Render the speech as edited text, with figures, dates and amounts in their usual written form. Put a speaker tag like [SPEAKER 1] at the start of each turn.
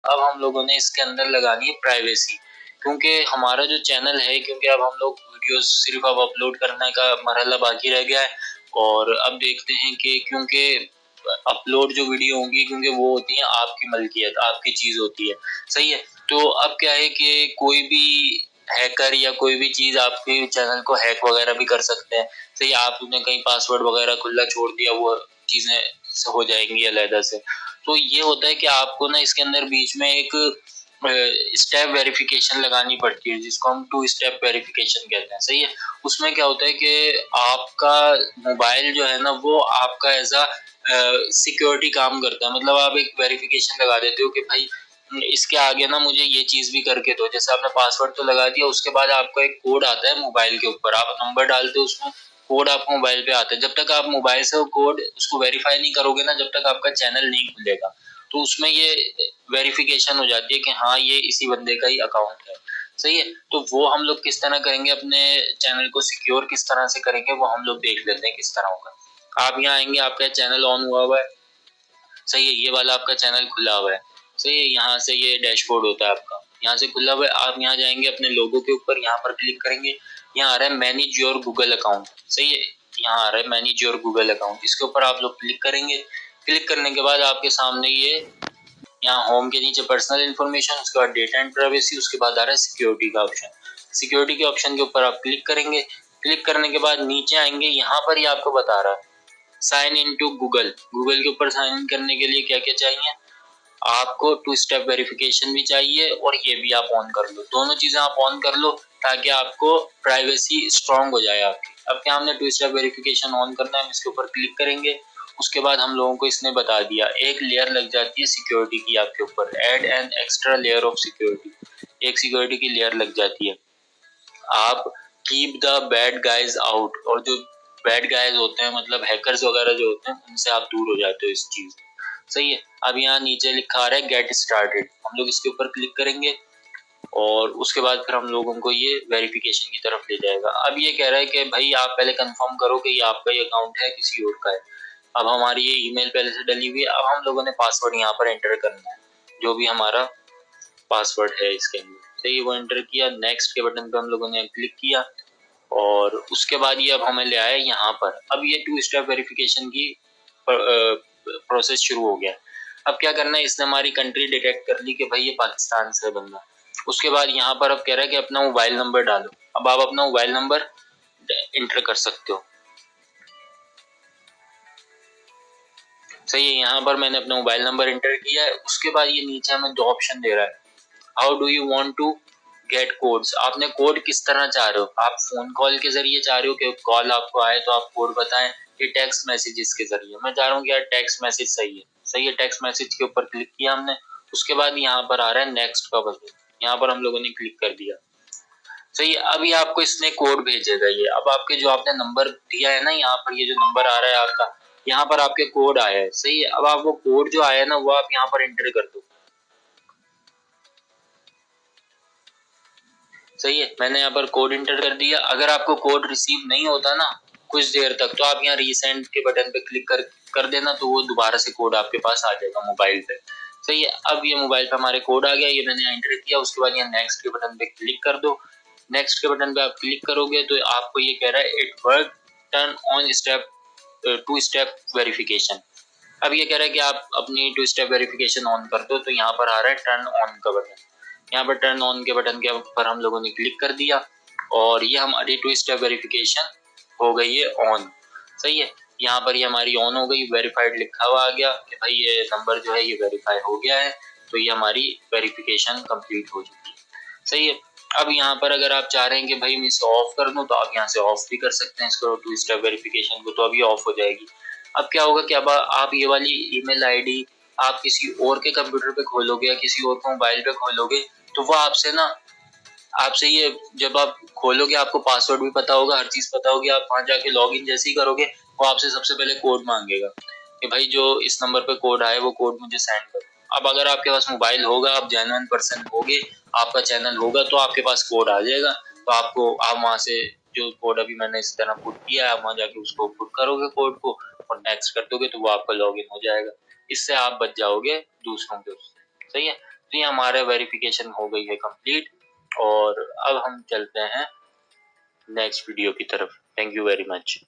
[SPEAKER 1] अब हम लोगों ने इसके अंदर लगानी है प्राइवेसी, क्योंकि हमारा जो चैनल है, क्योंकि अब हम लोग वीडियोस सिर्फ अब अपलोड करने का मरहला बाकी रह गया है। और अब देखते हैं कि क्योंकि अपलोड जो वीडियो होंगी, क्योंकि वो होती है आपकी मलकियत, आपकी चीज होती है, सही है। तो अब क्या है कि कोई भी हैकर या कोई भी चीज आपके चैनल को हैक वगैरह भी कर सकते हैं, सही। आपने कहीं पासवर्ड वगैरह खुला छोड़ दिया, वो चीजें हो जाएंगी अलहदा से। तो ये होता है कि आपको ना इसके अंदर बीच में एक स्टेप वेरिफिकेशन लगानी पड़ती है, जिसको हम 2 स्टेप वेरिफिकेशन कहते हैं, सही है। उसमें क्या होता है कि आपका मोबाइल जो है ना, वो आपका एज अ सिक्योरिटी काम करता है। मतलब आप एक वेरिफिकेशन लगा देते हो कि भाई इसके आगे ना मुझे ये चीज भी करके दो। जैसे आपने पासवर्ड तो लगा दिया, उसके बाद आपको एक कोड आता है मोबाइल के ऊपर, आप नंबर डालते हो, उसमें कोड आपको मोबाइल पे आता है। जब तक आप मोबाइल से वो कोड उसको वेरीफाई नहीं करोगे ना, जब तक आपका चैनल नहीं खुलेगा। तो उसमें ये वेरिफिकेशन हो जाती है कि हाँ, ये इसी बंदे का ही अकाउंट है, सही है। तो वो हम लोग किस तरह करेंगे, अपने चैनल को सिक्योर किस तरह से करेंगे, वो हम लोग देख लेते हैं किस तरह होगा। आप यहाँ आएंगे, आपका चैनल ऑन हुआ है, सही है। ये वाला आपका चैनल खुला हुआ है, सही है। यहाँ से ये डैशबोर्ड होता है आपका, यहाँ से खुला हुआ है। आप यहाँ जाएंगे अपने लोगो के ऊपर, यहाँ पर क्लिक करेंगे। यहाँ आ रहा है मैनेज योर गूगल अकाउंट, सही है। यहाँ आ रहा है मैनेज योर गूगल अकाउंट, इसके ऊपर आप लोग क्लिक करेंगे। क्लिक करने के बाद आपके सामने ये यहाँ होम के नीचे पर्सनल इन्फॉर्मेशन, उसके बाद डेटा एंड प्राइवेसी, उसके बाद आ रहा है सिक्योरिटी का ऑप्शन। सिक्योरिटी के ऑप्शन के ऊपर आप क्लिक करेंगे। क्लिक करने के बाद नीचे आएंगे, यहाँ पर ही आपको बता रहा है sign in to Google. Google के ऊपर साइन इन करने के लिए क्या क्या चाहिए आपको, 2 स्टेप वेरिफिकेशन भी चाहिए, और ये भी आप ऑन कर लो। दोनों चीजें आप ऑन कर लो ताकि आपको प्राइवेसी स्ट्रांग हो जाए आपकी। अब क्या हमने 2 स्टेप वेरिफिकेशन ऑन करना है, हम इसके ऊपर क्लिक करेंगे। उसके बाद हम लोगों को इसने बता दिया एक लेयर लग जाती है सिक्योरिटी की आपके ऊपर, add an extra layer of security, एक सिक्योरिटी की लेयर लग जाती है। आप keep the bad guys out, और जो बैड गाइज होते हैं, मतलब हैकर्स वगैरह जो होते हैं, उनसे आप दूर हो जाते हो इस चीज, सही है। अब यहाँ नीचे लिखा आ रहा है गेट स्टार्टेड, हम लोग इसके ऊपर क्लिक करेंगे और उसके बाद फिर हम लोगों को ये वेरिफिकेशन की तरफ ले जाएगा। अब ये कह रहा है कि भाई आप पहले कंफर्म करो कि ये आपका ही अकाउंट है किसी और का है। अब हमारी ये ईमेल पहले से डली हुई है, अब हम लोगों ने पासवर्ड यहाँ पर एंटर करना है, जो भी हमारा पासवर्ड है इसके अंदर, सही है। वो एंटर किया, नेक्स्ट के बटन पे हम लोगों ने क्लिक किया, और उसके बाद ये अब हमें ले आया यहाँ पर। अब ये 2 स्टेप वेरिफिकेशन की प्रोसेस शुरू हो गया। अब क्या करना है, इसने हमारी कंट्री डिटेक्ट कर ली कि भाई ये पाकिस्तान से बंदा। उसके बाद यहाँ पर अब कह रहा है कि अपना मोबाइल नंबर डालो। अब आप अपना मोबाइल नंबर इंटर कर सकते हो, सही है। यहाँ पर मैंने अपना मोबाइल नंबर इंटर किया है। उसके बाद ये नीचे हमें 2 ऑप्शन दे रहा है, how do you want to get codes. आपने कोड किस तरह चाह रहे हो, आप फोन कॉल के जरिए चाह रहे हो कि कॉल आपको आए तो आप कोड बताएं, कि टेक्स्ट मैसेजेस के जरिए। मैं चाह रहा हूँ कि यार टेक्स्ट मैसेज सही है, सही है। टेक्स्ट मैसेज के ऊपर क्लिक किया हमने। उसके बाद यहाँ पर आ रहा है नेक्स्ट का बटन, यहाँ पर हम लोगों ने क्लिक कर दिया, सही है। अभी आपको इसने कोड भेजेगा ये। अब आपके जो आपने नंबर दिया है ना, यहाँ पर ये जो नंबर आ रहा है आपका, यहाँ पर आपके कोड आया है, सही है। अब आप वो कोड जो आया है ना, वो आप यहाँ पर एंटर कर दो, सही है। मैंने यहाँ पर कोड इंटर कर दिया। अगर आपको कोड रिसीव नहीं होता ना कुछ देर तक, तो आप यहाँ रीसेंड के बटन पे क्लिक कर देना, तो वो दोबारा से कोड आपके पास आ जाएगा मोबाइल पे, सही है। अब ये मोबाइल पे हमारे कोड आ गया, ये मैंने एंटर किया। उसके बाद यहाँ नेक्स्ट के बटन पे क्लिक कर दो। नेक्स्ट के बटन पे आप क्लिक करोगे तो आपको ये कह रहा है it work, turn on step 2 step verification. अब ये कह रहा है कि आप अपनी 2 स्टेप वेरिफिकेशन ऑन कर दो, तो यहाँ पर आ रहा है टर्न ऑन का बटन। यहाँ पर टर्न ऑन के बटन के ऊपर हम लोगों ने क्लिक कर दिया, और ये हमारी 2 स्टेप वेरिफिकेशन हो गई है ऑन, सही है। यहाँ पर ये हमारी ऑन हो गई, वेरीफाइड लिखा हुआ आ गया कि भाई ये नंबर जो है ये वेरीफाई हो गया है। तो ये हमारी वेरिफिकेशन कंप्लीट हो चुकी है, सही है। अब यहाँ पर अगर आप चाह रहे हैं कि भाई मैं इसे ऑफ कर दूं, तो आप यहाँ से ऑफ भी कर सकते हैं इसको, 2 स्टेप वेरिफिकेशन को, तो अभी ऑफ हो जाएगी। अब क्या होगा कि अब आप ये वाली ईमेल आईडी आप किसी और के कंप्यूटर पे खोलोगे या किसी और के मोबाइल पे खोलोगे, तो वो आपसे ये जब आप खोलोगे आपको पासवर्ड भी पता होगा, हर चीज पता होगी। आप वहां जाके लॉग इन जैसे ही करोगे, वो आपसे सबसे पहले कोड मांगेगा कि भाई जो इस नंबर पे कोड आए वो कोड मुझे सेंड करो। अब अगर आपके पास मोबाइल होगा, आप जेन्युइन पर्सन होगे, आपका चैनल होगा, तो आपके पास कोड आ जाएगा। तो आप वहां से जो कोड अभी मैंने इस तरह पुट किया है, आप वहां जाके उसको पुट करोगे कोड को, और नेक्स्ट कर दोगे, तो वो आपका लॉग इन हो जाएगा। इससे आप बच जाओगे दूसरों के उससे, सही है। ये हमारा वेरिफिकेशन हो गई है कंप्लीट, और अब हम चलते हैं नेक्स्ट वीडियो की तरफ। Thank you very much.